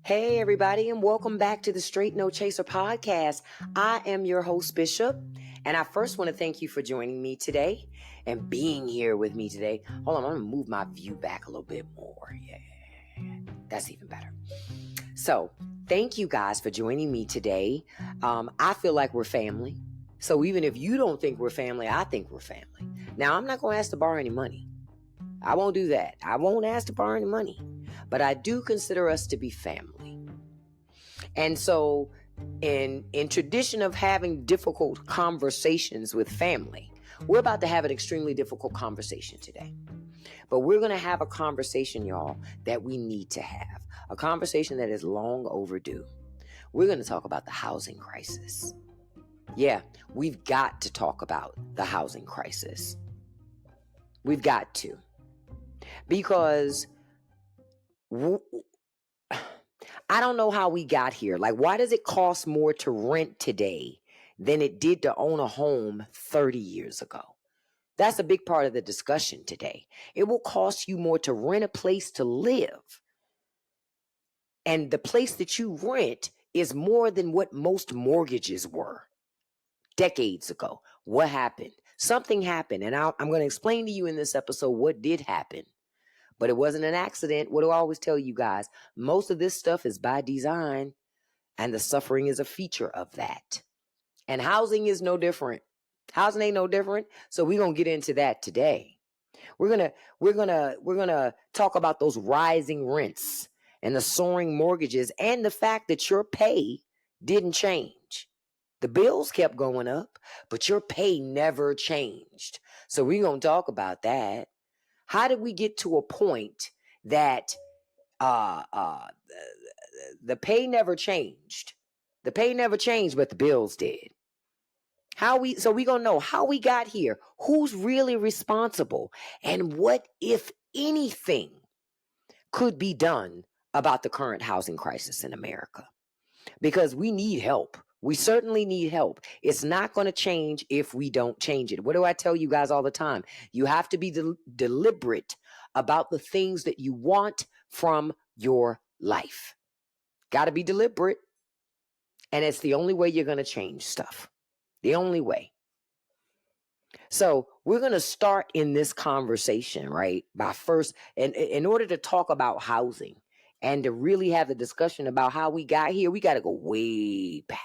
Hey, everybody, and welcome back to the Straight No Chaser podcast. I am your host, Bishop, and I first want to thank you for joining me today and being here with me today. Hold on, I'm going to move my view back a little bit more. Yeah, that's even better. So, thank you guys for joining me today. I feel like we're family. So, even if you don't think we're family, I think we're family. Now, I'm not going to ask to borrow any money. I won't do that. I won't ask to borrow any money. But I do consider us to be family. And so in tradition of having difficult conversations with family, we're about to have an extremely difficult conversation today. But we're going to have a conversation, y'all, that we need to have. A conversation that is long overdue. We're going to talk about the housing crisis. Yeah, we've got to talk about the housing crisis. We've got to. Because I don't know how we got here. Like, why does it cost more to rent today than it did to own a home 30 years ago? That's a big part of the discussion today. It will cost you more to rent a place to live. And the place that you rent is more than what most mortgages were decades ago. What happened? Something happened. And I'm going to explain to you in this episode what did happen. But it wasn't an accident. What do I always tell you guys? Most of this stuff is by design, and the suffering is a feature of that. And housing is no different. Housing ain't no different. So we're going to get into that today. We're going to talk about those rising rents and the soaring mortgages and the fact that your pay didn't change. The bills kept going up, but your pay never changed. So we're going to talk about that. How did we get to a point that the pay never changed? The pay never changed, but the bills did. So we gonna know how we got here, who's really responsible, and what, if anything, could be done about the current housing crisis in America. Because we need help. We certainly need help. It's not going to change if we don't change it. What do I tell you guys all the time? You have to be deliberate about the things that you want from your life. Got to be deliberate. And it's the only way you're going to change stuff. The only way. So we're going to start in this conversation, right? By first, in order to talk about housing and to really have the discussion about how we got here, we got to go way back.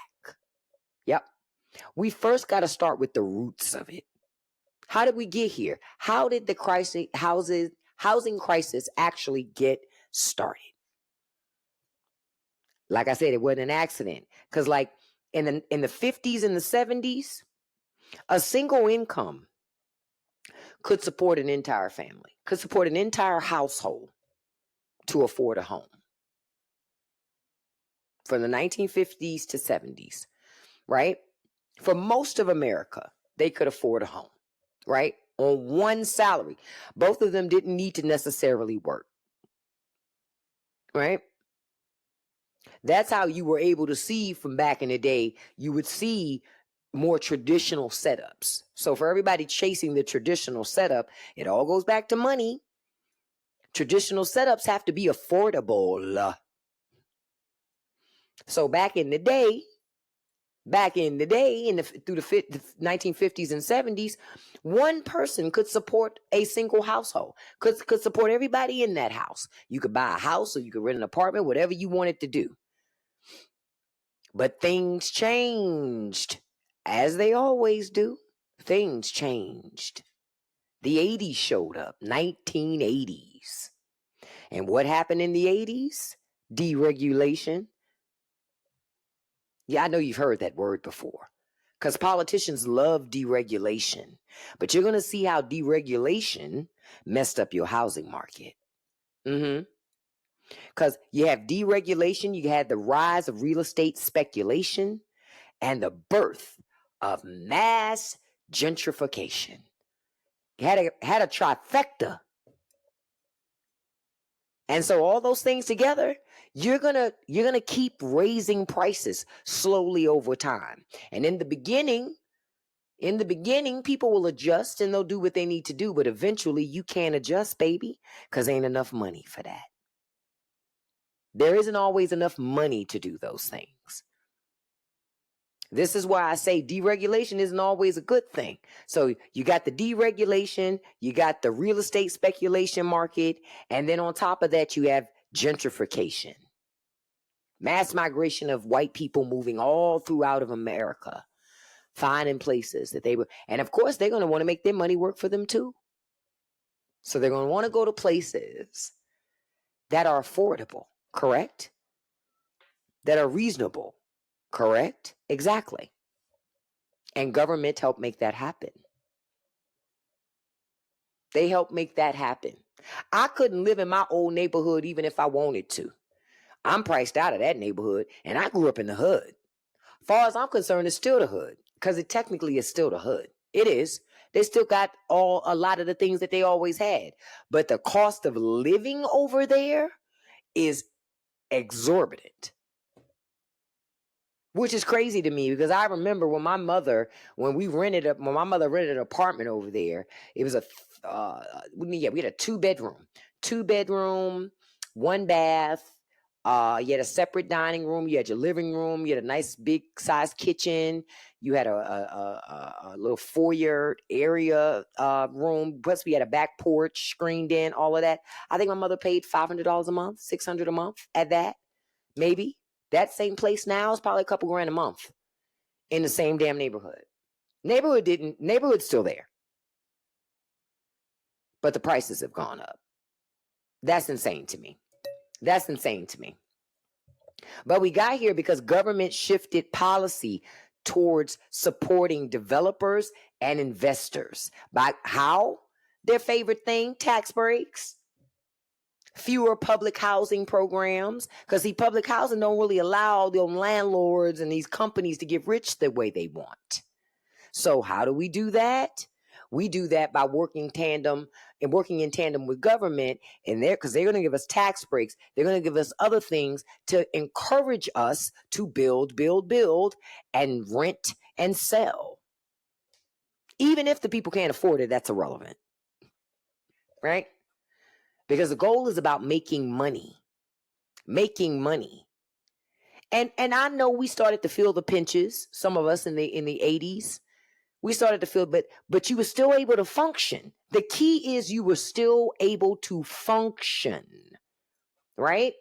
Yep. We first got to start with the roots of it. How did we get here? How did the housing crisis actually get started? Like I said, it wasn't an accident. Because like in the 50s and the 70s, a single income could support an entire family, could support an entire household to afford a home. From the 1950s to 70s, right? For most of America, they could afford a home, right? On one salary. Both of them didn't need to necessarily work, right? That's how you were able to see from back in the day. You would see more traditional setups. So for everybody chasing the traditional setup, it all goes back to money. Traditional setups have to be affordable. So back in the day, through the 1950s and 70s, one person could support a single household, could support everybody in that house. You could buy a house or you could rent an apartment, whatever you wanted to do. But things changed, as they always do. Things changed. The 80s showed up, 1980s. And what happened in the 80s? Deregulation. Yeah, I know you've heard that word before. Because politicians love deregulation. But you're going to see how deregulation messed up your housing market. Because you have deregulation, you had the rise of real estate speculation, and the birth of mass gentrification. You had a trifecta. And so all those things together, you're gonna keep raising prices slowly over time. And in the beginning, people will adjust and they'll do what they need to do. But eventually you can't adjust, baby, because ain't enough money for that. There isn't always enough money to do those things. This is why I say deregulation isn't always a good thing. So you got the deregulation, you got the real estate speculation market, and then on top of that, you have gentrification. Mass migration of white people moving all throughout of America, finding places that they were, and of course, they're going to want to make their money work for them too. So they're going to want to go to places that are affordable, correct? That are reasonable, correct? Exactly. And government help make that happen. They help make that happen. I couldn't live in my old neighborhood even if I wanted to. I'm priced out of that neighborhood, and I grew up in the hood. Far as I'm concerned, it's still the hood, because it technically is still the hood. It is. They still got a lot of the things that they always had. But the cost of living over there is exorbitant. Which is crazy to me, because I remember when my mother rented an apartment over there, it was we had a two bedroom, one bath. You had a separate dining room. You had your living room. You had a nice big size kitchen. You had a little foyer area room. Plus, we had a back porch screened in. All of that. I think my mother paid $500 a month, $600 a month at that, maybe. That same place now is probably a couple grand a month in the same damn neighborhood. Neighborhood's still there, but the prices have gone up. That's insane to me. But we got here because government shifted policy towards supporting developers and investors. By how? Their favorite thing, tax breaks. Fewer public housing programs, because public housing don't really allow the landlords and these companies to get rich the way they want. So how do we do that? We do that by working in tandem with government, and because they're going to give us tax breaks, they're going to give us other things to encourage us to build, and rent and sell. Even if the people can't afford it, that's irrelevant, right? Because the goal is about making money. And I know we started to feel the pinches, some of us in the 80s. We started to feel, but you were still able to function. The key is you were still able to function, right?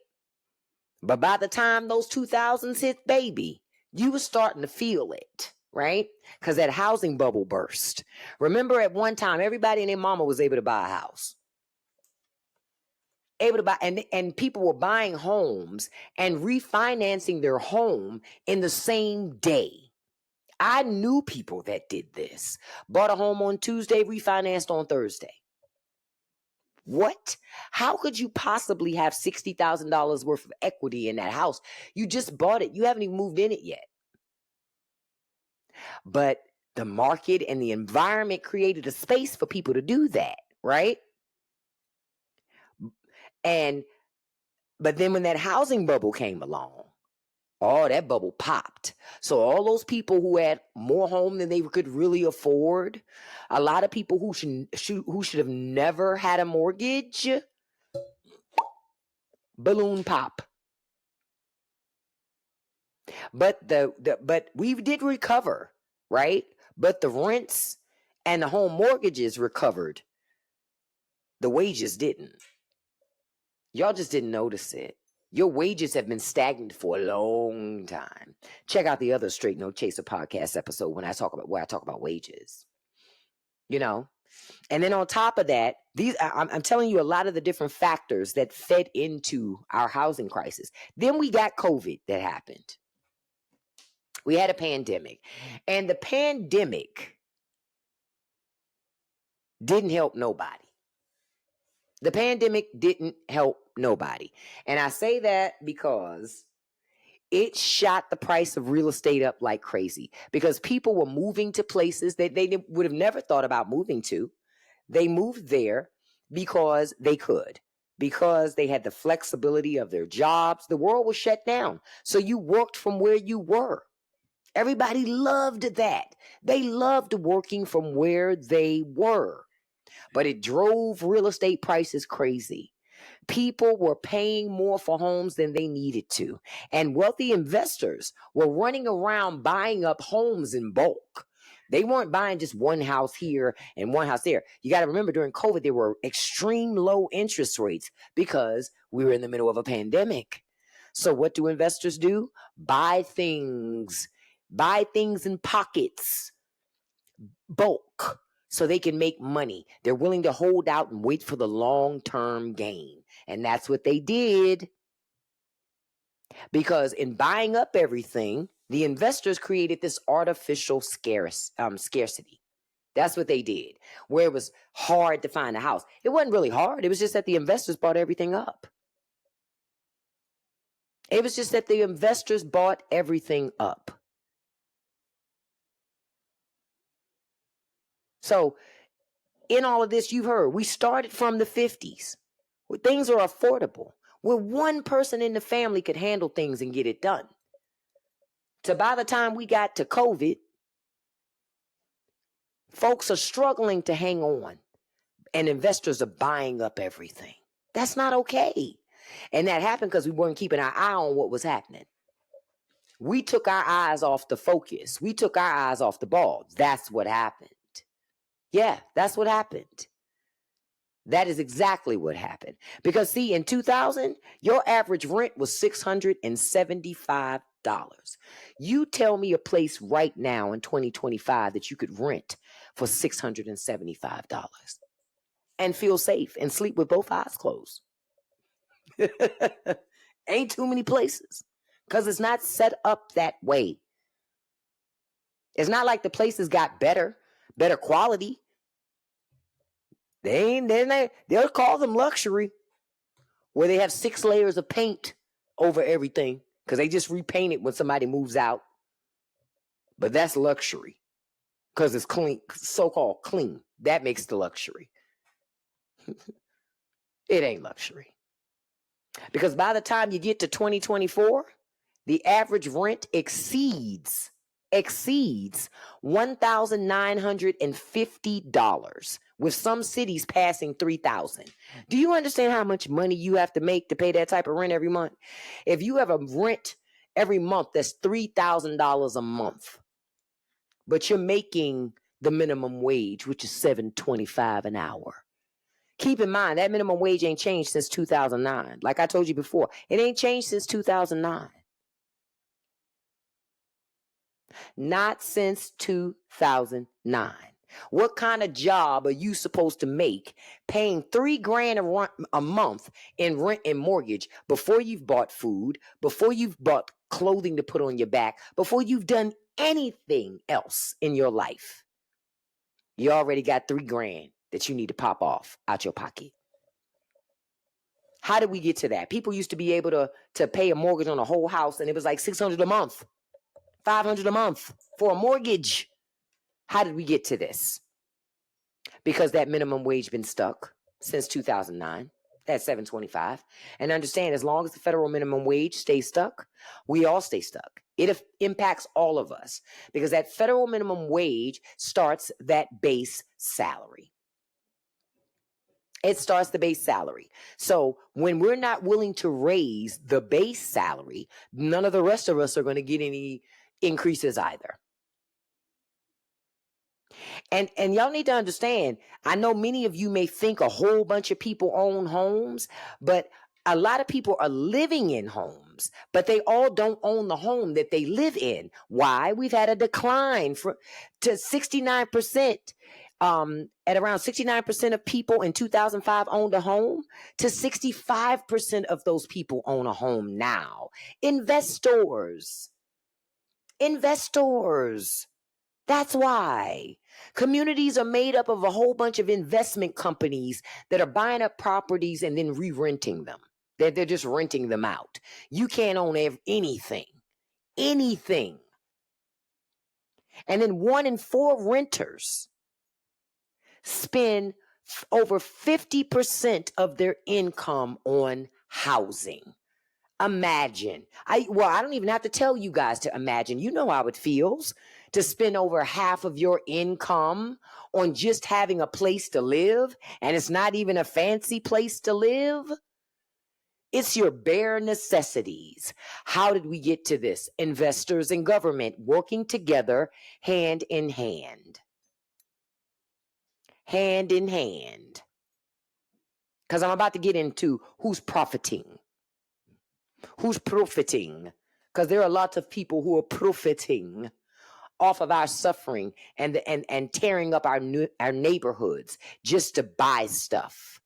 But by the time those 2000s hit, baby, you were starting to feel it, right? Because that housing bubble burst. Remember, at one time, everybody and their mama was able to buy a house. Able to buy, and people were buying homes and refinancing their home in the same day. I knew people that did this. Bought a home on Tuesday, refinanced on Thursday. What? How could you possibly have $60,000 worth of equity in that house? You just bought it. You haven't even moved in it yet. But the market and the environment created a space for people to do that, right? But then when that housing bubble came along, that bubble popped. So all those people who had more home than they could really afford, a lot of people who should have never had a mortgage, balloon pop. But but we did recover, right? But the rents and the home mortgages recovered. The wages didn't. Y'all just didn't notice it. Your wages have been stagnant for a long time. Check out the other Straight No Chaser podcast episode where I talk about wages. And then on top of that, I'm telling you a lot of the different factors that fed into our housing crisis. Then we got COVID that happened. We had a pandemic, and the pandemic didn't help nobody. The pandemic didn't help nobody. And I say that because it shot the price of real estate up like crazy, because people were moving to places that they would have never thought about moving to. They moved there because they could, because they had the flexibility of their jobs. The world was shut down. So you worked from where you were. Everybody loved that. They loved working from where they were. But it drove real estate prices crazy. People were paying more for homes than they needed to. And wealthy investors were running around buying up homes in bulk. They weren't buying just one house here and one house there. You got to remember, during COVID, there were extreme low interest rates because we were in the middle of a pandemic. So what do investors do? Buy things in pockets, bulk, so they can make money. They're willing to hold out and wait for the long-term gain. And that's what they did. Because in buying up everything, the investors created this artificial scarcity. That's what they did, where it was hard to find a house. It wasn't really hard. It was just that the investors bought everything up. It was just that the investors bought everything up. So in all of this, you've heard, we started from the 50s, where things are affordable, where one person in the family could handle things and get it done. So by the time we got to COVID, folks are struggling to hang on, and investors are buying up everything. That's not okay. And that happened because we weren't keeping our eye on what was happening. We took our eyes off the focus. We took our eyes off the ball. That's what happened. Yeah, that's what happened. That is exactly what happened. Because see, in 2000, your average rent was $675. You tell me a place right now in 2025 that you could rent for $675 and feel safe and sleep with both eyes closed. Ain't too many places, because it's not set up that way. It's not like the places got better quality. They'll call them luxury, where they have 6 layers of paint over everything because they just repaint it when somebody moves out. But that's luxury because it's clean, so-called clean. That makes the luxury. It ain't luxury. Because by the time you get to 2024, the average rent exceeds $1,950, with some cities passing $3,000. Do you understand how much money you have to make to pay that type of rent every month? If you have a rent every month that's $3,000 a month, but you're making the minimum wage, which is $7.25 an hour. Keep in mind, that minimum wage ain't changed since 2009. Like I told you before, it ain't changed since 2009. Not since 2009. What kind of job are you supposed to make paying $3,000 a month in rent and mortgage before you've bought food, before you've bought clothing to put on your back, before you've done anything else in your life? You already got $3,000 that you need to pop off out your pocket. How did we get to that? People used to be able to pay a mortgage on a whole house, and it was like $600 a month, $500 a month for a mortgage. How did we get to this? Because that minimum wage been stuck since 2009 at $7.25. And understand, as long as the federal minimum wage stays stuck, we all stay stuck. It impacts all of us because that federal minimum wage starts that base salary. It starts the base salary. So when we're not willing to raise the base salary, none of the rest of us are going to get any increases either. And y'all need to understand, I know many of you may think a whole bunch of people own homes, but a lot of people are living in homes, but they all don't own the home that they live in. Why? We've had a decline to 69%. At around 69% of people in 2005 owned a home, to 65% of those people own a home now. Investors. That's why. Communities are made up of a whole bunch of investment companies that are buying up properties and then re-renting them. They're just renting them out. You can't own anything. And then 1 in 4 renters spend over 50% of their income on housing. Imagine. I don't even have to tell you guys to imagine. You know how it feels to spend over half of your income on just having a place to live, and it's not even a fancy place to live. It's your bare necessities. How did we get to this? Investors and government working together hand in hand. Hand in hand. Because I'm about to get into who's profiting. Who's profiting? Because there are lots of people who are profiting off of our suffering and tearing up our neighborhoods just to buy stuff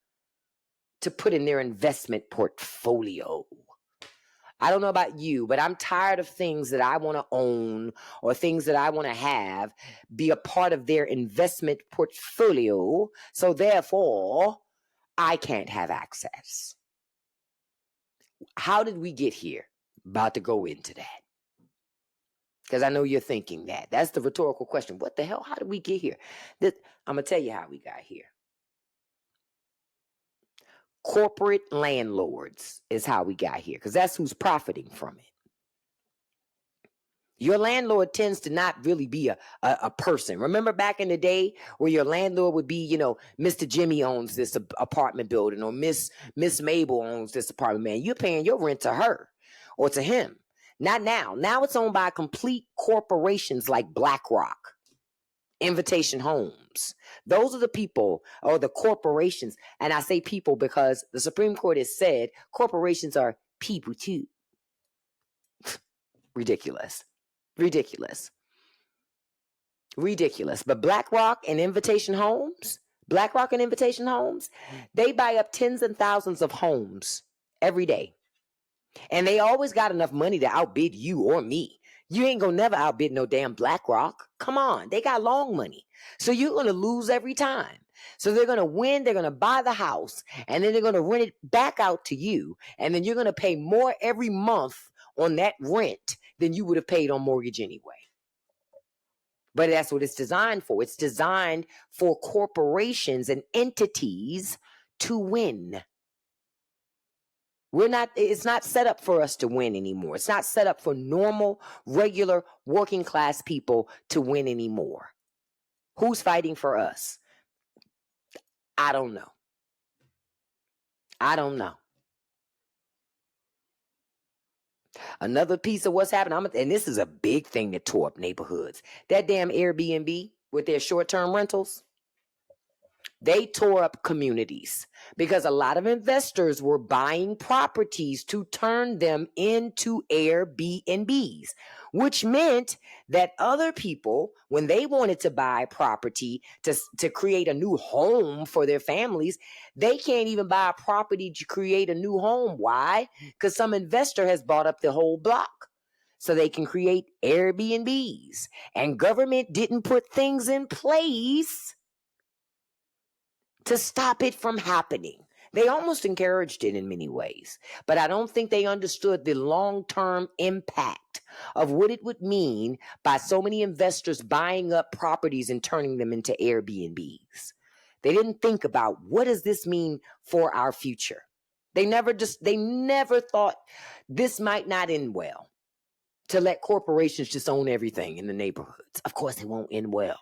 to put in their investment portfolio. I don't know about you, but I'm tired of things that I want to own or things that I want to have be a part of their investment portfolio. So therefore, I can't have access. How did we get here? About to go into that. Because I know you're thinking that. That's the rhetorical question. What the hell? How did we get here? I'm going to tell you how we got here. Corporate landlords is how we got here, because that's who's profiting from it. Your landlord tends to not really be a person. Remember back in the day where your landlord would be, Mr. Jimmy owns this apartment building, or Miss Mabel owns this apartment. Man, you're paying your rent to her or to him. Not now. Now it's owned by complete corporations like BlackRock, Invitation Homes. Those are the people, or the corporations. And I say people because the Supreme Court has said corporations are people too. Ridiculous. But BlackRock and Invitation Homes, they buy up tens and thousands of homes every day. And they always got enough money to outbid you or me. You ain't gonna never outbid no damn BlackRock. Come on, they got long money. So you're gonna lose every time. So they're gonna win, they're gonna buy the house, and then they're gonna rent it back out to you. And then you're gonna pay more every month on that rent than you would have paid on mortgage anyway. But that's what it's designed for. It's designed for corporations and entities to win. It's not set up for us to win anymore. It's not set up for normal, regular, working class people to win anymore. Who's fighting for us? I don't know. Another piece of what's happening, and this is a big thing that tore up neighborhoods. That damn Airbnb with their short-term rentals. They tore up communities because a lot of investors were buying properties to turn them into Airbnbs, which meant that other people, when they wanted to buy property to create a new home for their families, they can't even buy a property to create a new home. Why? Because some investor has bought up the whole block. So they can create Airbnbs. And government didn't put things in place to stop it from happening. They almost encouraged it in many ways, but I don't think they understood the long-term impact of what it would mean by so many investors buying up properties and turning them into Airbnbs. They didn't think about, what does this mean for our future? They never thought this might not end well, to let corporations just own everything in the neighborhoods. Of course, it won't end well.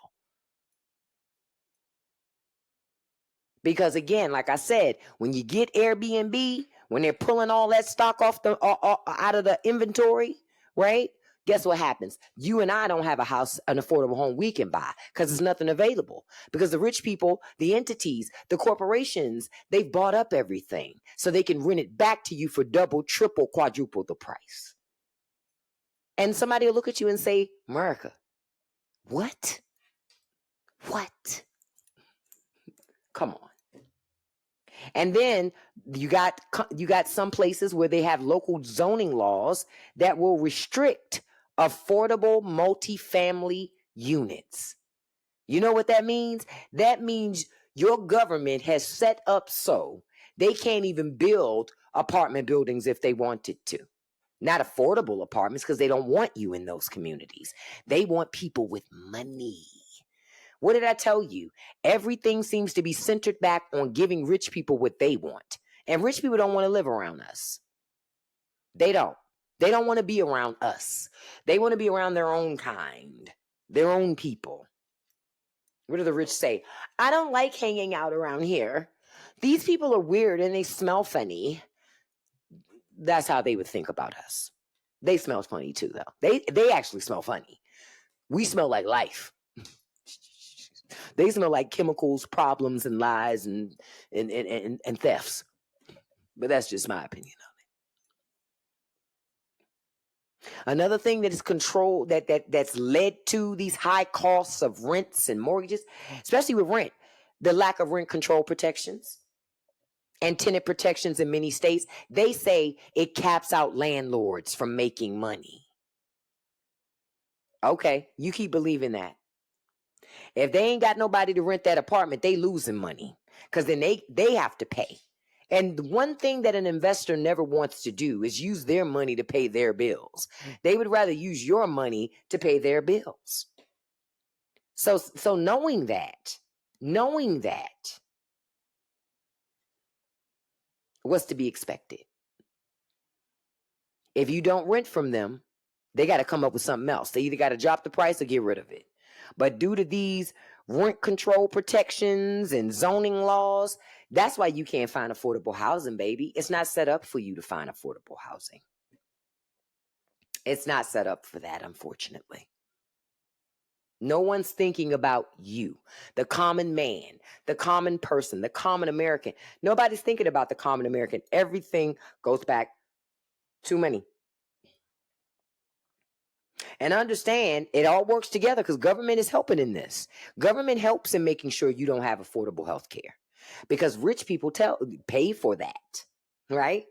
Because again, like I said, when you get Airbnb, when they're pulling all that stock off out of the inventory, right? Guess what happens? You and I don't have a house, an affordable home we can buy because there's nothing available. Because the rich people, the entities, the corporations, they've bought up everything so they can rent it back to you for double, triple, quadruple the price. And somebody will look at you and say, America, what? Come on. And then you got some places where they have local zoning laws that will restrict affordable multifamily units. You know what that means? That means your government has set up so they can't even build apartment buildings if they wanted to. Not affordable apartments, because they don't want you in those communities. They want people with money. What did I tell you? Everything seems to be centered back on giving rich people what they want. And rich people don't want to live around us. They don't. They don't want to be around us. They want to be around their own kind, their own people. What do the rich say? I don't like hanging out around here. These people are weird and they smell funny. That's how they would think about us. They smell funny too, though. They actually smell funny. We smell like life. They smell like chemicals, problems, and lies and thefts. But that's just my opinion of it. Another thing that is controlled that's led to these high costs of rents and mortgages, especially with rent, the lack of rent control protections and tenant protections in many states. They say it caps out landlords from making money. Okay, you keep believing that. If they ain't got nobody to rent that apartment, they losing money because then they have to pay. And the one thing that an investor never wants to do is use their money to pay their bills. They would rather use your money to pay their bills. So knowing that, what's to be expected? If you don't rent from them, they got to come up with something else. They either got to drop the price or get rid of it. But due to these rent control protections and zoning laws, that's why you can't find affordable housing, baby. It's not set up for you to find affordable housing. It's not set up for that, unfortunately. No one's thinking about you, the common man, the common person, the common American. Nobody's thinking about the common American. Everything goes back to money. And understand it all works together because government is helping in this. Government helps in making sure you don't have affordable health care because rich people pay for that, right?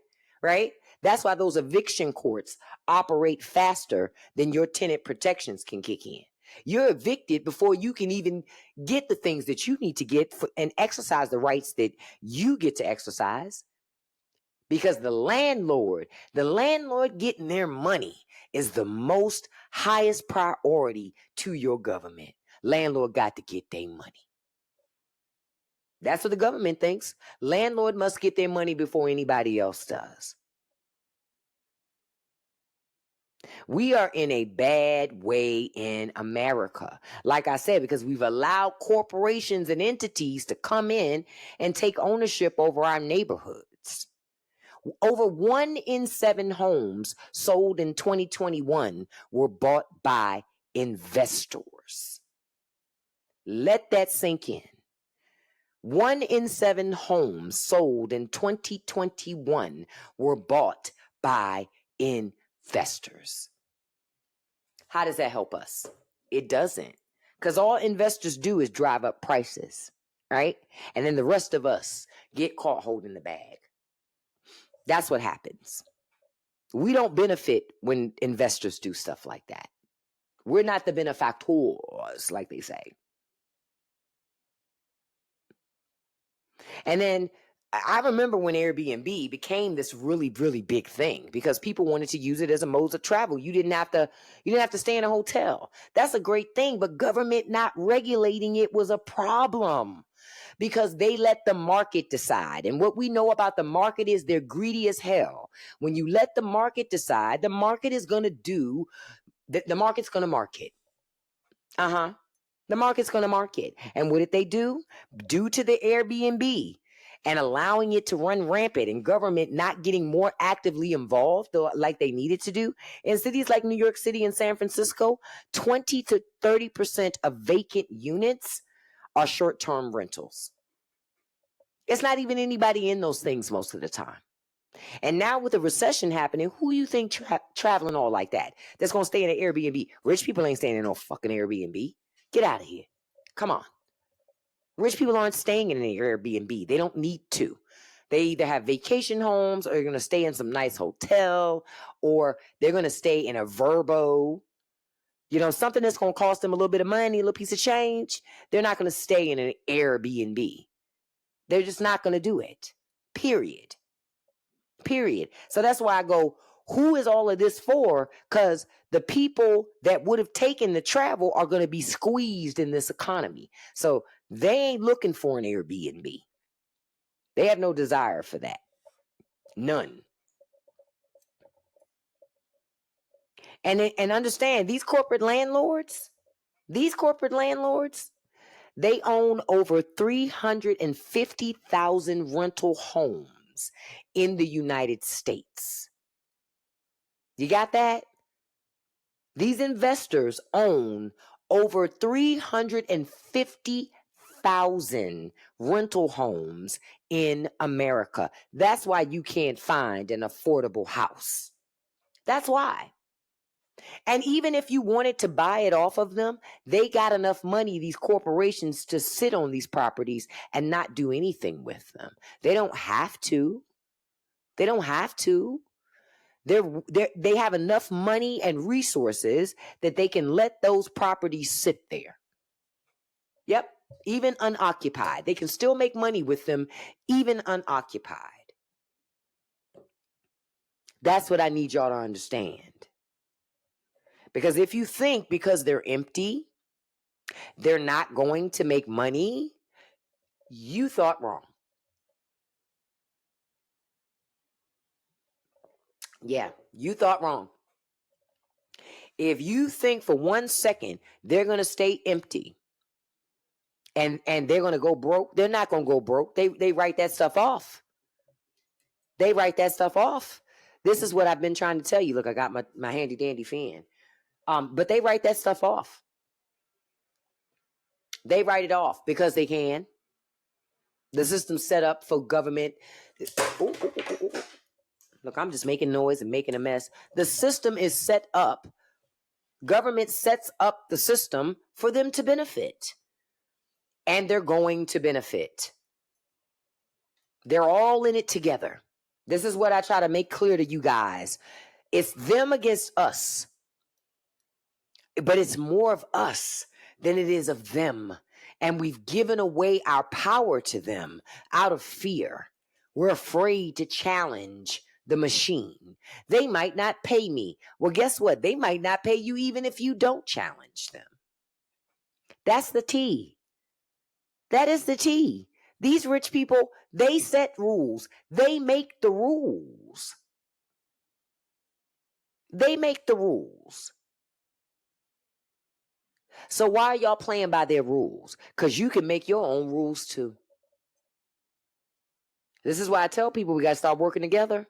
That's why those eviction courts operate faster than your tenant protections can kick in. You're evicted before you can even get the things that you need to get and exercise the rights that you get to exercise. Because the landlord getting their money is the most highest priority to your government. Landlord got to get their money. That's what the government thinks. Landlord must get their money before anybody else does. We are in a bad way in America. Like I said, because we've allowed corporations and entities to come in and take ownership over our neighborhoods. Over 1 in 7 homes sold in 2021 were bought by investors. Let that sink in. 1 in 7 homes sold in 2021 were bought by investors. How does that help us? It doesn't. Because all investors do is drive up prices, right? And then the rest of us get caught holding the bag. That's what happens. We don't benefit when investors do stuff like that. We're not the benefactors, like they say. And then I remember when Airbnb became this really, really big thing because people wanted to use it as a mode of travel. You didn't have to stay in a hotel. That's a great thing, but government not regulating it was a problem because they let the market decide. And what we know about the market is they're greedy as hell. When you let the market decide, the market is going to do, the market's going to market. The market's going to market. And what did they do? Due to the Airbnb and allowing it to run rampant and government not getting more actively involved like they needed to do, in cities like New York City and San Francisco, 20 to 30% of vacant units are short-term rentals. It's not even anybody in those things most of the time. And now with the recession happening, who you think traveling all like that? That's going to stay in an Airbnb. Rich people ain't staying in no fucking Airbnb. Get out of here. Come on. Rich people aren't staying in an Airbnb. They don't need to. They either have vacation homes or they're going to stay in some nice hotel or they're going to stay in a Verbo. You know, something that's going to cost them a little bit of money, a little piece of change. They're not going to stay in an Airbnb. They're just not going to do it. Period. So that's why I go, who is all of this for? Because the people that would have taken the travel are going to be squeezed in this economy. So they ain't looking for an Airbnb. They have no desire for that. None. And understand, these corporate landlords, they own over 350,000 rental homes in the United States. You got that? These investors own over 350,000 rental homes in America. That's why you can't find an affordable house. That's why. And even if you wanted to buy it off of them, they got enough money, these corporations, to sit on these properties and not do anything with them. They don't have to. They don't have to. They have enough money and resources that they can let those properties sit there. Yep, even unoccupied. They can still make money with them, even unoccupied. That's what I need y'all to understand. Because if you think because they're empty, they're not going to make money, you thought wrong. Yeah, you thought wrong. If you think for 1 second they're going to stay empty and they're going to go broke, they're not going to go broke. They write that stuff off. They write that stuff off. This is what I've been trying to tell you. Look, I got my handy dandy fan. But they write that stuff off. They write it off because they can. The system's set up for government. Ooh, ooh, ooh, ooh. Look, I'm just making noise and making a mess. The system is set up. Government sets up the system for them to benefit. And they're going to benefit. They're all in it together. This is what I try to make clear to you guys. It's them against us. But it's more of us than it is of them. And we've given away our power to them out of fear. We're afraid to challenge the machine. They might not pay me. Well, guess what? They might not pay you even if you don't challenge them. That's the T. That is the T. These rich people, they set rules. They make the rules. They make the rules. So why are y'all playing by their rules? Because you can make your own rules too. This is why I tell people we got to start working together.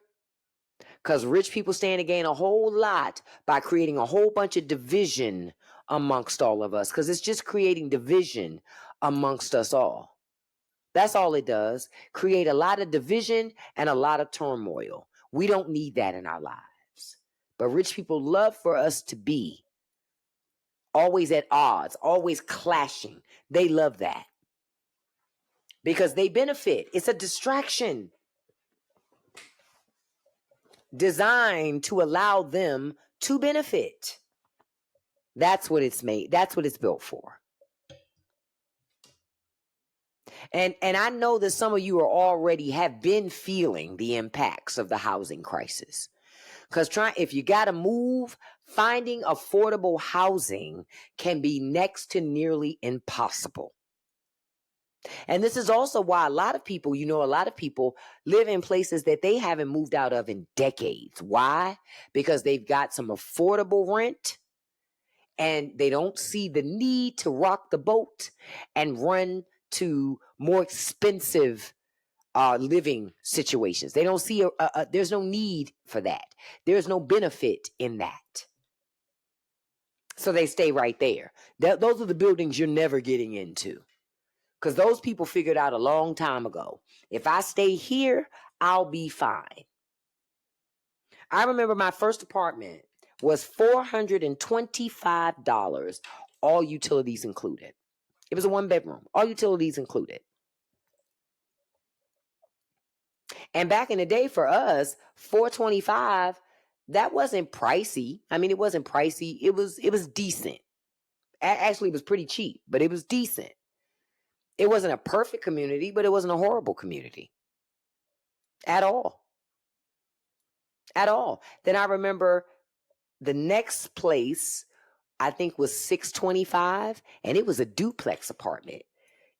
Because rich people stand to gain a whole lot by creating a whole bunch of division amongst all of us. Because it's just creating division amongst us all. That's all it does. Create a lot of division and a lot of turmoil. We don't need that in our lives. But rich people love for us to be always at odds, always clashing. They love that. Because they benefit. It's a distraction designed to allow them to benefit. That's what it's made. That's what it's built for. And I know that some of you are already have been feeling the impacts of the housing crisis. Because if you got to move, finding affordable housing can be next to nearly impossible. And this is also why a lot of people live in places that they haven't moved out of in decades. Why? Because they've got some affordable rent and they don't see the need to rock the boat and run to more expensive living situations. They don't see there's no need for that. There's no benefit in that. So they stay right there. Those are the buildings you're never getting into. Because those people figured out a long time ago, if I stay here, I'll be fine. I remember my first apartment was $425, all utilities included. It was a 1-bedroom, all utilities included. And back in the day for us, $425, that wasn't pricey. I mean, it wasn't pricey. It was decent. Actually, it was pretty cheap, but it was decent. It wasn't a perfect community, but it wasn't a horrible community at all. At all. Then I remember the next place, I think was $625, and it was a duplex apartment.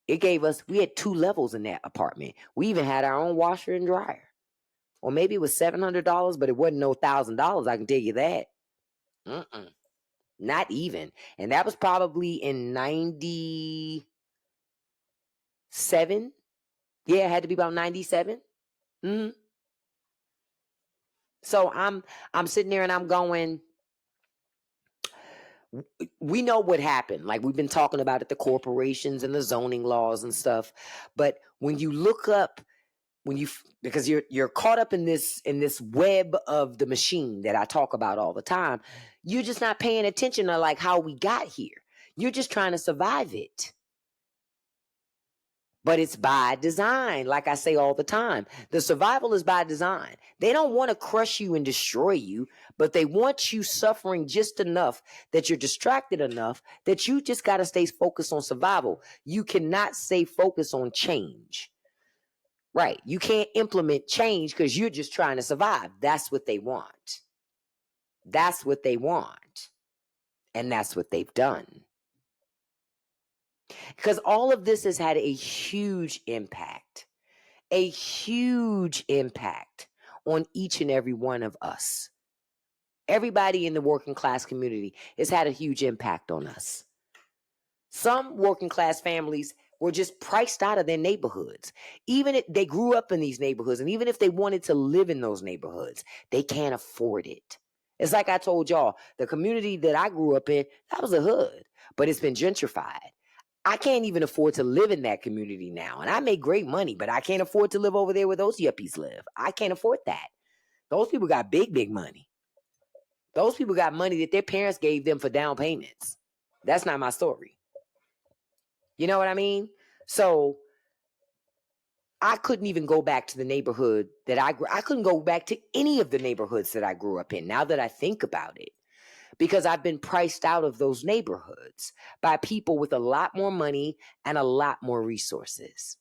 We had 2 levels in that apartment. We even had our own washer and dryer. Or maybe it was $700, but it wasn't no $1,000, I can tell you that. Not even. And that was probably in 97. Yeah, it had to be about 97. So I'm sitting there and I'm going, we know what happened. Like we've been talking about it, the corporations and the zoning laws and stuff. But when you look up, because you're caught up in this web of the machine that I talk about all the time, you're just not paying attention to like how we got here. You're just trying to survive it. But it's by design. Like I say all the time, the survival is by design. They don't want to crush you and destroy you, but they want you suffering just enough that you're distracted enough that you just got to stay focused on survival. You cannot stay focused on change. Right. You can't implement change because you're just trying to survive. That's what they want. That's what they want. And that's what they've done. Because all of this has had a huge impact on each and every one of us. Everybody in the working class community has had a huge impact on us. Some working class families were just priced out of their neighborhoods. Even if they grew up in these neighborhoods, and even if they wanted to live in those neighborhoods, they can't afford it. It's like I told y'all, the community that I grew up in, that was a hood, but it's been gentrified. I can't even afford to live in that community now. And I make great money, but I can't afford to live over there where those yuppies live. I can't afford that. Those people got big, big money. Those people got money that their parents gave them for down payments. That's not my story. You know what I mean? So I couldn't even go back to the neighborhood that I couldn't go back to any of the neighborhoods that I grew up in now that I think about it. Because I've been priced out of those neighborhoods by people with a lot more money and a lot more resources.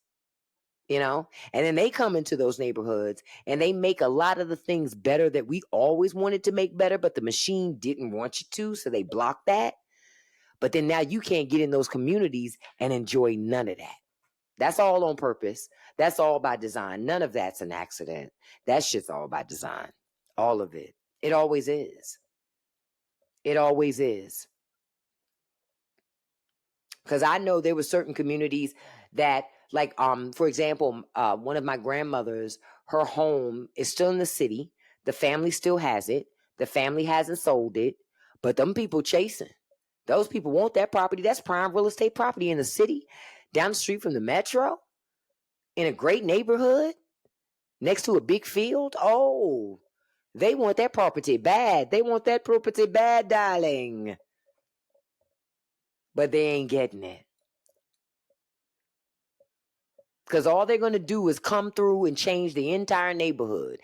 You know, and then they come into those neighborhoods and they make a lot of the things better that we always wanted to make better, but the machine didn't want you to, so they blocked that. But then now you can't get in those communities and enjoy none of that. That's all on purpose. That's all by design. None of that's an accident. That shit's all by design. All of it. It always is. It always is. Because I know there were certain communities that, like, for example, one of my grandmothers, her home is still in the city. The family still has it. The family hasn't sold it, but them people chasing. Those people want that property. That's prime real estate property in the city, down the street from the metro, in a great neighborhood, next to a big field. Oh, they want that property bad. They want that property bad, darling. But they ain't getting it. Because all they're going to do is come through and change the entire neighborhood.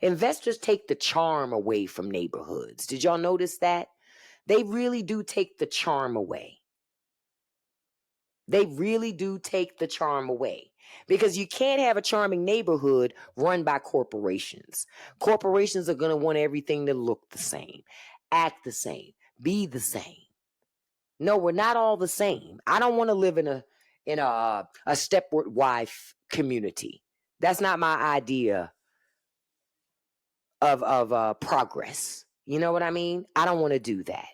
Investors take the charm away from neighborhoods. Did y'all notice that? They really do take the charm away. They really do take the charm away. Because you can't have a charming neighborhood run by corporations. Corporations are going to want everything to look the same, act the same, be the same. No, we're not all the same. I don't want to live in a Stepford wife community. That's not my idea of progress. You know what I mean? I don't want to do that.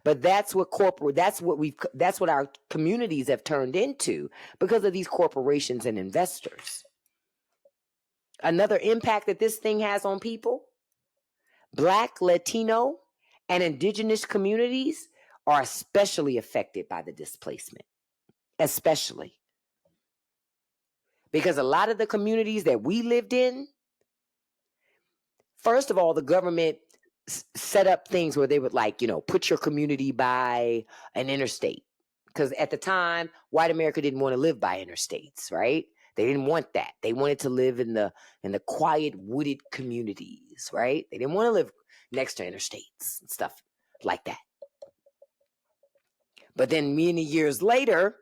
But that's what our communities have turned into because of these corporations and investors. Another impact that this thing has on people, Black, Latino, and indigenous communities are especially affected by the displacement. Especially. Because a lot of the communities that we lived in, first of all, the government set up things where they would put your community by an interstate. Because at the time, white America didn't want to live by interstates, right? They didn't want that. They wanted to live in the quiet, wooded communities, right? They didn't want to live next to interstates and stuff like that. But then many years later,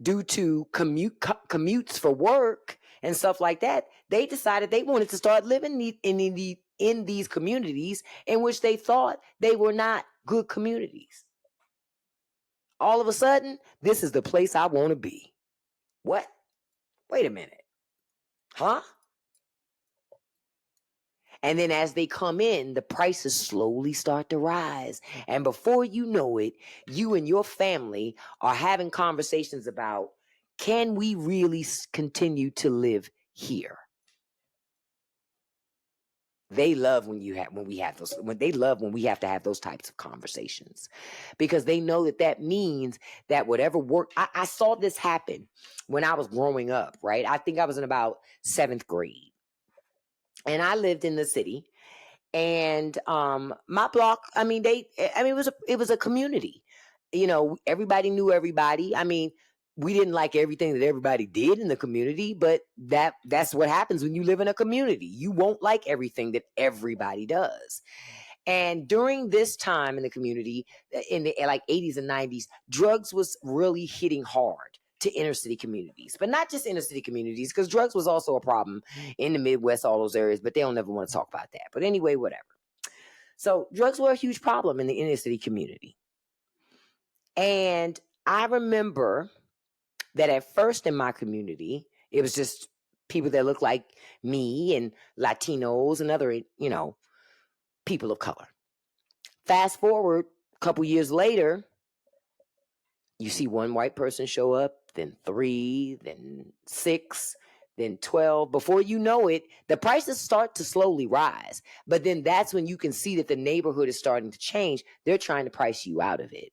due to commutes for work and stuff like that, they decided they wanted to start living in these communities in which they thought they were not good communities. All of a sudden, this is the place I want to be. What? Wait a minute. Huh? And then as they come in, the prices slowly start to rise. And before you know it, you and your family are having conversations about, can we really continue to live here? They love when we have those, when they love when we have to have those types of conversations, because they know that that means that whatever work, I saw this happen when I was growing up, right? I think I was in about 7th grade, and I lived in the city, and my block, it was a community. Everybody knew everybody. We didn't like everything that everybody did in the community, but that's what happens when you live in a community. You won't like everything that everybody does. And during this time in the community, in the like 80s and 90s, drugs was really hitting hard to inner city communities, but not just inner city communities, because drugs was also a problem in the Midwest, all those areas, but they don't ever want to talk about that. But anyway, whatever. So drugs were a huge problem in the inner city community. And I remember that at first in my community, it was just people that looked like me and Latinos and other, people of color. Fast forward a couple years later, you see one white person show up, then 3, then 6, then 12. Before you know it, the prices start to slowly rise. But then that's when you can see that the neighborhood is starting to change. They're trying to price you out of it.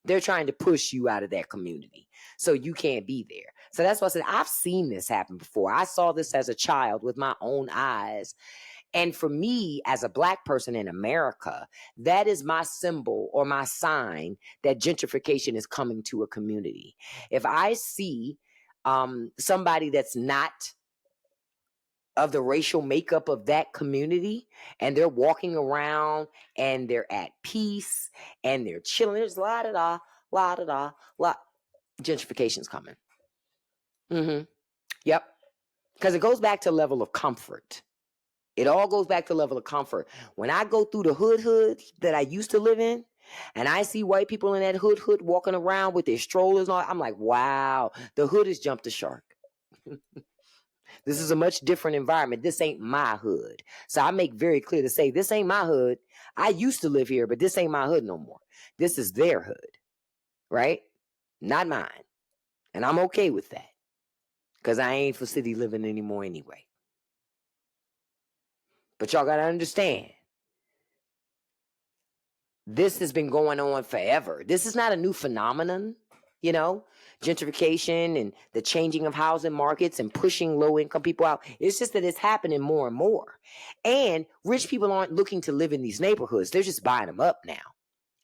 They're trying to push you out of that community, so you can't be there. So that's why I said I've seen this happen before. I saw this as a child with my own eyes. And for me, as a Black person in America, that is my symbol or my sign that gentrification is coming to a community. If I see somebody that's not of the racial makeup of that community, and they're walking around and they're at peace and they're chilling, there's la da da, la da da, la. Gentrification's coming. Yep. Because it goes back to level of comfort. It all goes back to level of comfort. When I go through the hood that I used to live in, and I see white people in that hood walking around with their strollers on, I'm like, wow, the hood has jumped the shark. This is a much different environment. This ain't my hood. So I make very clear to say, this ain't my hood. I used to live here, but this ain't my hood no more. This is their hood, right? Not mine. And I'm okay with that, because I ain't for city living anymore anyway. But y'all got to understand, this has been going on forever. This is not a new phenomenon, gentrification and the changing of housing markets and pushing low-income people out. It's just that it's happening more and more. And rich people aren't looking to live in these neighborhoods. They're just buying them up now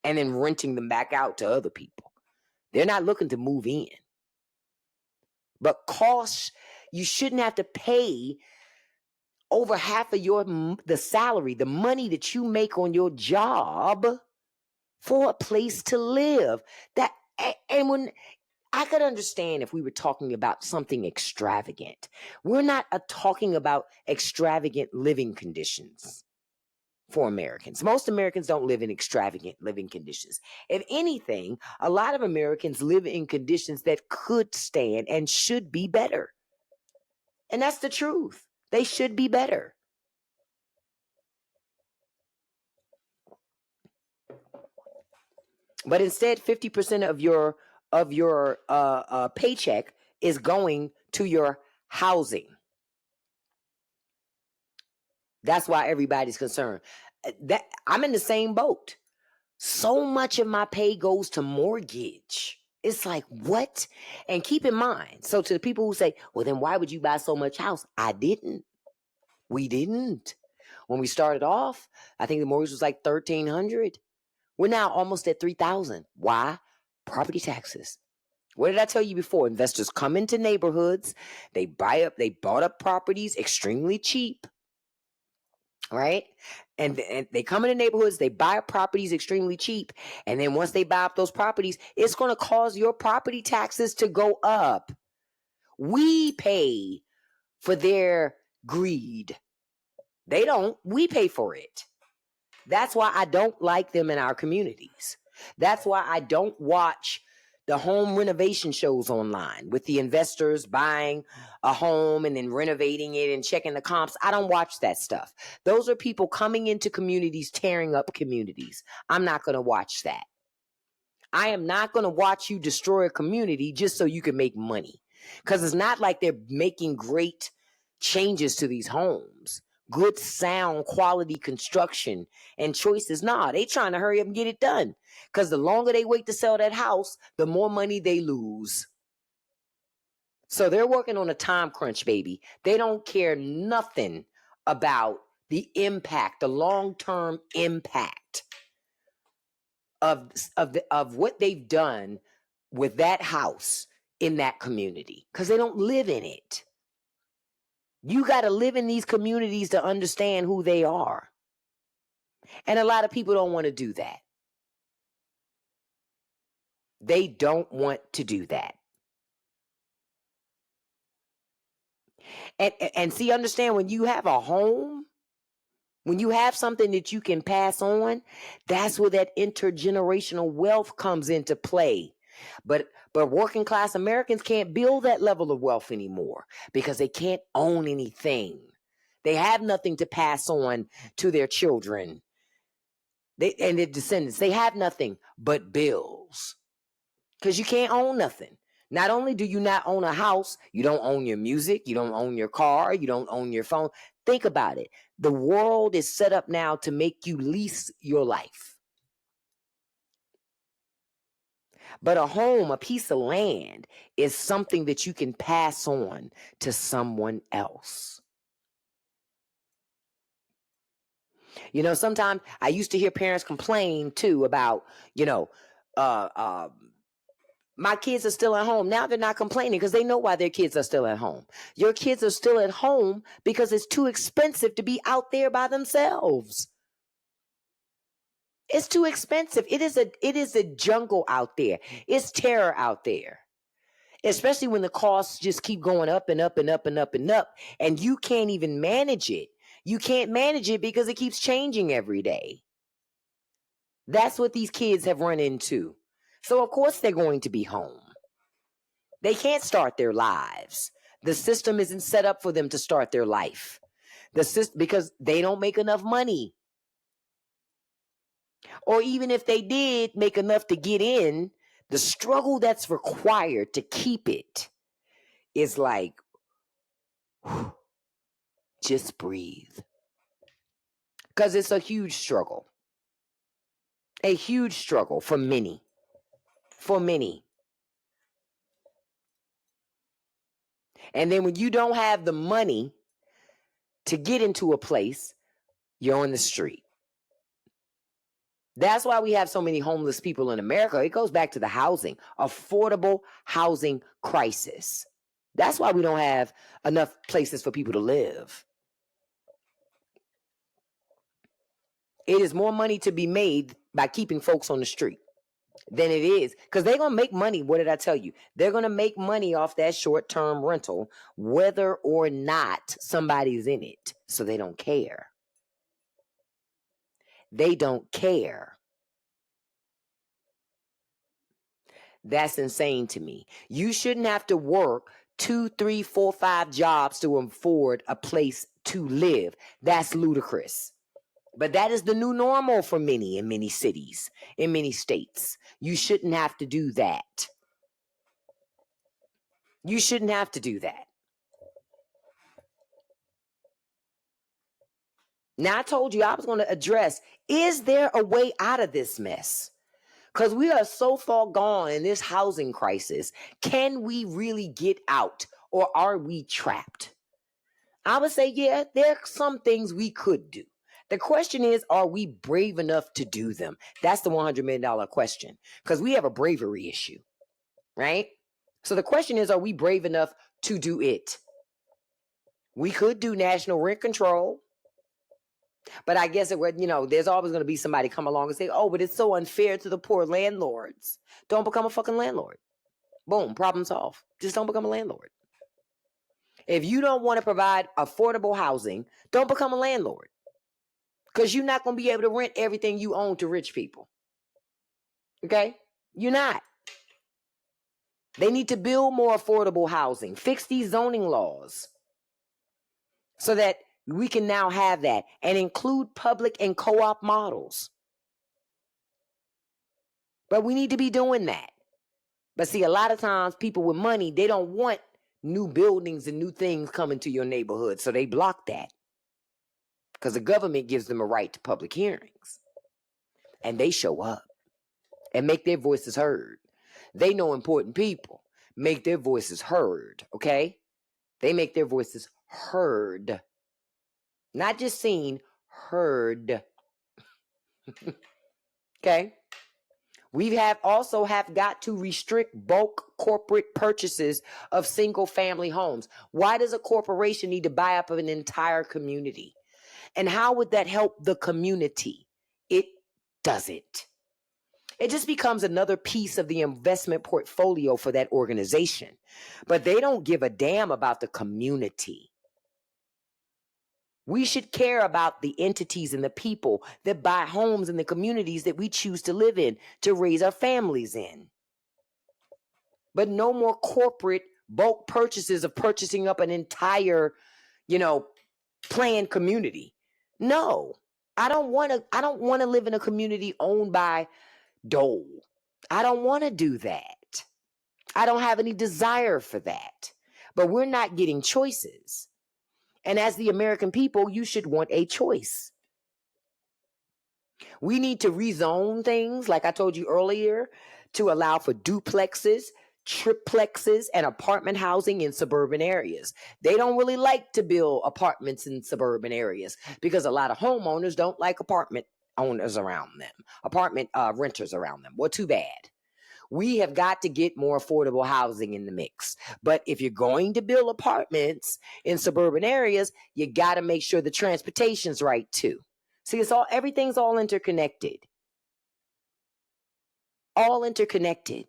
and then renting them back out to other people. They're not looking to move in. But costs, you shouldn't have to pay over half of the salary, the money that you make on your job, for a place to live. And when I could understand if we were talking about something extravagant. We're not talking about extravagant living conditions for Americans. Most Americans don't live in extravagant living conditions. If anything, a lot of Americans live in conditions that could stand and should be better. And that's the truth. They should be better. But instead, 50% of your paycheck is going to your housing. That's why everybody's concerned. That I'm in the same boat. So much of my pay goes to mortgage. It's like, what? And keep in mind, so to the people who say, well, then why would you buy so much house? I didn't. We didn't. When we started off, I think the mortgage was like $1,300. We're now almost at $3,000. Why? Property taxes. What did I tell you before? Investors come into neighborhoods, they bought up properties extremely cheap, right? And they come into neighborhoods, they buy up properties extremely cheap, and then once they buy up those properties, it's going to cause your property taxes to go up. We pay for their greed. They don't. We pay for it. That's why I don't like them in our communities. That's why I don't watch the home renovation shows online with the investors buying a home and then renovating it and checking the comps. I don't watch that stuff. Those are people coming into communities, tearing up communities. I'm not going to watch that. I am not going to watch you destroy a community just so you can make money, because it's not like they're making great changes to these homes. good sound quality construction and choices. Nah, they trying to hurry up and get it done. Because the longer they wait to sell that house, the more money they lose. So they're working on a time crunch, baby. They don't care nothing about the impact, the long-term impact of what they've done with that house in that community, because they don't live in it. You got to live in these communities to understand who they are. And a lot of people don't want to do that. They don't want to do that. And see, understand, when you have a home, when you have something that you can pass on, that's where that intergenerational wealth comes into play. But working class Americans can't build that level of wealth anymore because they can't own anything. They have nothing to pass on to their children. And their descendants. They have nothing but bills. Because you can't own nothing. Not only do you not own a house, you don't own your music, you don't own your car, you don't own your phone. Think about it. The world is set up now to make you lease your life. But a home, a piece of land, is something that you can pass on to someone else. You know, sometimes I used to hear parents complain too about, my kids are still at home. Now they're not complaining because they know why their kids are still at home. Your kids are still at home because it's too expensive to be out there by themselves. It's too expensive. It is a jungle out there. It's terror out there. Especially when the costs just keep going up and up and up and up and up, and you can't even manage it. You can't manage it because it keeps changing every day. That's what these kids have run into. So of course they're going to be home. They can't start their lives. The system isn't set up for them to start their life. Because they don't make enough money. Or even if they did make enough to get in, the struggle that's required to keep it is like, just breathe. Because it's a huge struggle. A huge struggle for many. For many. And then when you don't have the money to get into a place, you're on the street. That's why we have so many homeless people in America. It goes back to the housing, affordable housing crisis. That's why we don't have enough places for people to live. It is more money to be made by keeping folks on the street than it is, because they're going to make money. What did I tell you? They're going to make money off that short-term rental, whether or not somebody's in it. So they don't care. They don't care. That's insane to me. You shouldn't have to work 2, 3, 4, 5 jobs to afford a place to live. That's ludicrous. But that is the new normal for many in many cities, in many states. You shouldn't have to do that. You shouldn't have to do that. Now, I told you I was going to address, is there a way out of this mess? Because we are so far gone in this housing crisis. Can we really get out, or are we trapped? I would say, yeah, there are some things we could do. The question is, are we brave enough to do them? That's the $100 million question, because we have a bravery issue, right? So the question is, are we brave enough to do it? We could do national rent control. But I guess it would, there's always going to be somebody come along and say, oh, but it's so unfair to the poor landlords. Don't become a fucking landlord. Boom, problem solved. Just don't become a landlord. If you don't want to provide affordable housing, don't become a landlord. Because you're not going to be able to rent everything you own to rich people. Okay? You're not. They need to build more affordable housing. Fix these zoning laws so that we can now have that, and include public and co-op models. But we need to be doing that. But see, a lot of times people with money, they don't want new buildings and new things coming to your neighborhood. So they block that. because the government gives them a right to public hearings. And they show up and make their voices heard. They know important people make their voices heard, okay? They make their voices heard. Not just seen, heard. Okay? We have got to restrict bulk corporate purchases of single family homes. Why does a corporation need to buy up an entire community? And how would that help the community? It doesn't. It just becomes another piece of the investment portfolio for that organization. But they don't give a damn about the community. We should care about the entities and the people that buy homes in the communities that we choose to live in, to raise our families in. But no more corporate bulk purchases of purchasing up an entire, planned community. No, I don't want to live in a community owned by Dole. I don't want to do that. I don't have any desire for that. But we're not getting choices. And as the American people, you should want a choice. We need to rezone things, like I told you earlier, to allow for duplexes, triplexes, and apartment housing in suburban areas. They don't really like to build apartments in suburban areas because a lot of homeowners don't like apartment owners around them, apartment renters around them. Well, too bad. We have got to get more affordable housing in the mix. But if you're going to build apartments in suburban areas, you got to make sure the transportation's right too. See, everything's all interconnected. All interconnected.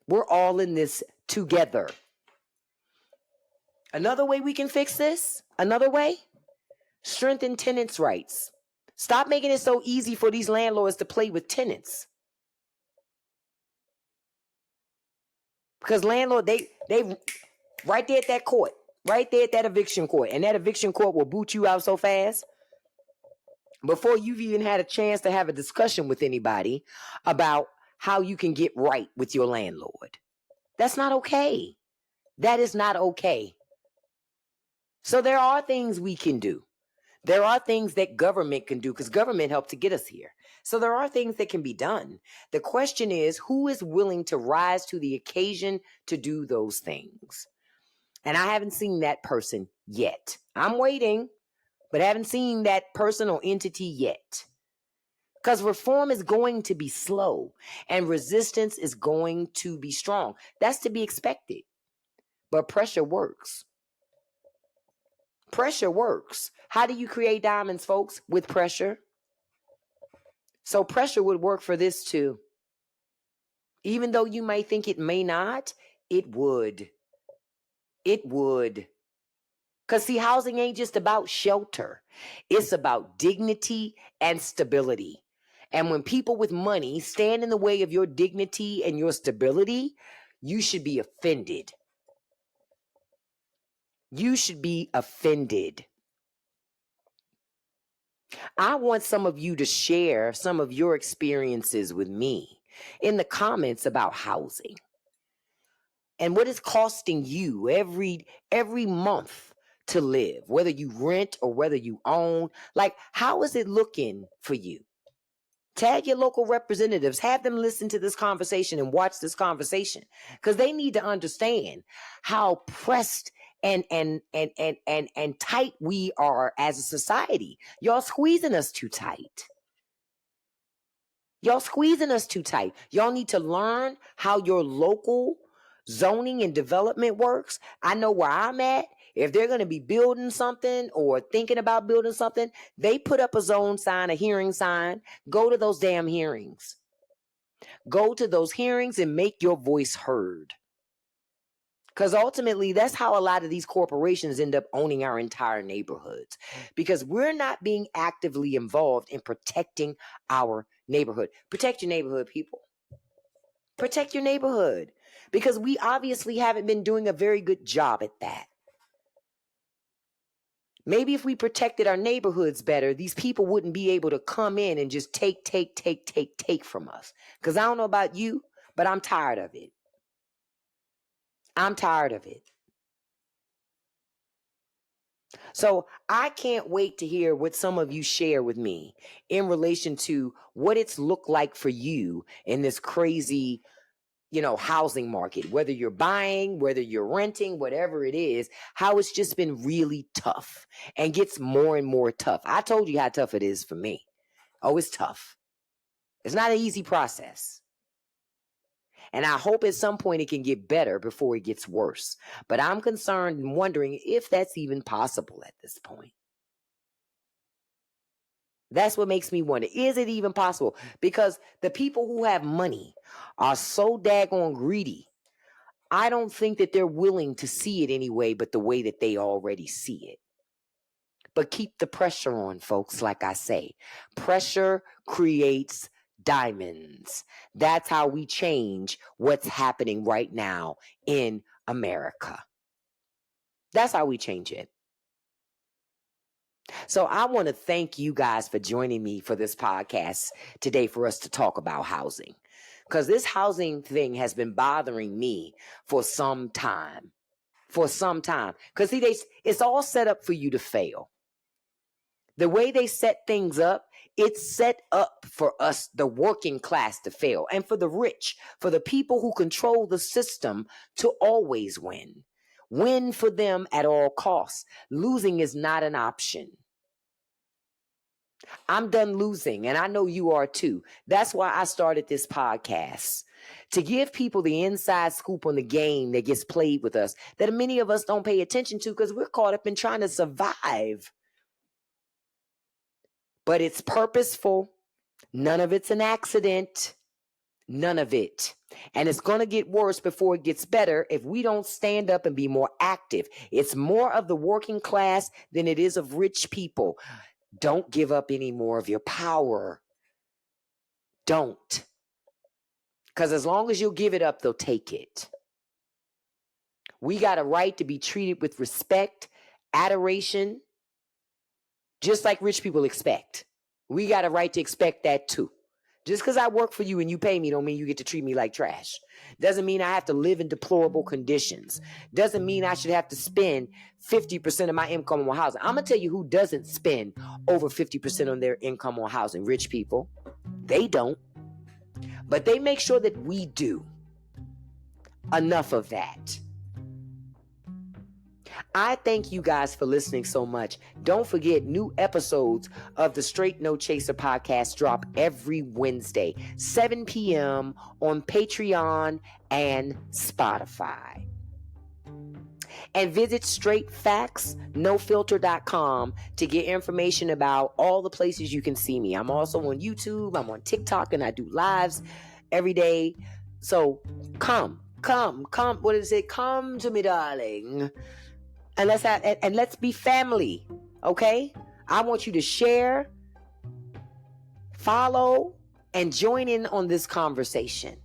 We're all in this together. Another way we can fix this, strengthen tenants' rights. Stop making it so easy for these landlords to play with tenants. Because landlord, they right there at that court, right there at that eviction court, and that eviction court will boot you out so fast before you've even had a chance to have a discussion with anybody about how you can get right with your landlord. That's not okay. That is not okay. So there are things we can do. There are things that government can do because government helped to get us here. So there are things that can be done. The question is, who is willing to rise to the occasion to do those things? And I haven't seen that person yet. I'm waiting, but I haven't seen that person or entity yet. Because reform is going to be slow and resistance is going to be strong. That's to be expected. But pressure works. Pressure works. How do you create diamonds, folks? With pressure. So pressure would work for this too. Even though you might think it may not, it would. It would. Because see, housing ain't just about shelter. It's about dignity and stability. And when people with money stand in the way of your dignity and your stability, you should be offended. You should be offended. I want some of you to share some of your experiences with me in the comments about housing and what is costing you every month to live, whether you rent or whether you own. Like, how is it looking for you? Tag your local representatives, have them listen to this conversation and watch this conversation because they need to understand how pressed and tight we are as a society. Y'all squeezing us too tight. Y'all squeezing us too tight. Y'all need to learn how your local zoning and development works. I know where I'm at. If they're going to be building something or thinking about building something, they put up a zone sign, a hearing sign. Go to those damn hearings. Go to those hearings and make your voice heard. Because ultimately, that's how a lot of these corporations end up owning our entire neighborhoods. Because we're not being actively involved in protecting our neighborhood. Protect your neighborhood, people. Protect your neighborhood. Because we obviously haven't been doing a very good job at that. Maybe if we protected our neighborhoods better, these people wouldn't be able to come in and just take from us. Because I don't know about you, but I'm tired of it. I'm tired of it. So I can't wait to hear what some of you share with me in relation to what it's looked like for you in this crazy, housing market, whether you're buying, whether you're renting, whatever it is, how it's just been really tough and gets more and more tough. I told you how tough it is for me. Oh, it's tough. It's not an easy process. And I hope at some point it can get better before it gets worse. But I'm concerned and wondering if that's even possible at this point. That's what makes me wonder. Is it even possible? Because the people who have money are so daggone greedy. I don't think that they're willing to see it anyway, but the way that they already see it. But keep the pressure on, folks. Like I say, pressure creates diamonds. That's how we change what's happening right now in America. That's how we change it. So I want to thank you guys for joining me for this podcast today for us to talk about housing. Because this housing thing has been bothering me for some time. Because see, it's all set up for you to fail. The way they set things up, it's set up for us, the working class, to fail. And for the rich, for the people who control the system, to always win. Win for them at all costs. Losing is not an option. I'm done losing, and I know you are too. That's why I started this podcast, to give people the inside scoop on the game that gets played with us, that many of us don't pay attention to because we're caught up in trying to survive. But it's purposeful. None of it's an accident. None of it. And it's going to get worse before it gets better if we don't stand up and be more active. It's more of the working class than it is of rich people. Don't give up any more of your power. Don't. Because as long as you give it up, they'll take it. We got a right to be treated with respect, adoration, just like rich people expect. We got a right to expect that too. Just because I work for you and you pay me don't mean you get to treat me like trash. Doesn't mean I have to live in deplorable conditions. Doesn't mean I should have to spend 50% of my income on housing. I'm going to tell you who doesn't spend over 50% on their income on housing. Rich people. They don't. But they make sure that we do. Enough of that. I thank you guys for listening so much. Don't forget, new episodes of the Straight No Chaser podcast drop every Wednesday, 7 p.m. on Patreon and Spotify. And visit straightfactsnofilter.com to get information about all the places you can see me. I'm also on YouTube. I'm on TikTok, and I do lives every day. So come. What is it? Come to me, darling. And let's be family, okay? I want you to share, follow, and join in on this conversation.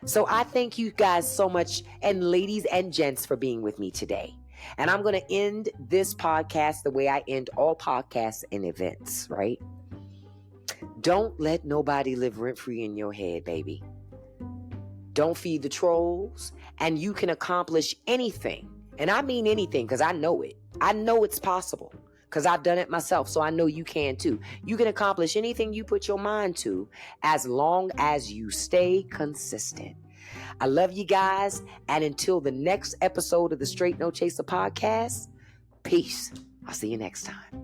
So I thank you guys so much, and ladies and gents, for being with me today. And I'm going to end this podcast the way I end all podcasts and events, right? Don't let nobody live rent-free in your head, baby. Don't feed the trolls, and you can accomplish anything. And I mean anything, because I know it. I know it's possible because I've done it myself. So I know you can too. You can accomplish anything you put your mind to as long as you stay consistent. I love you guys. And until the next episode of the Straight No Chaser podcast, peace. I'll see you next time.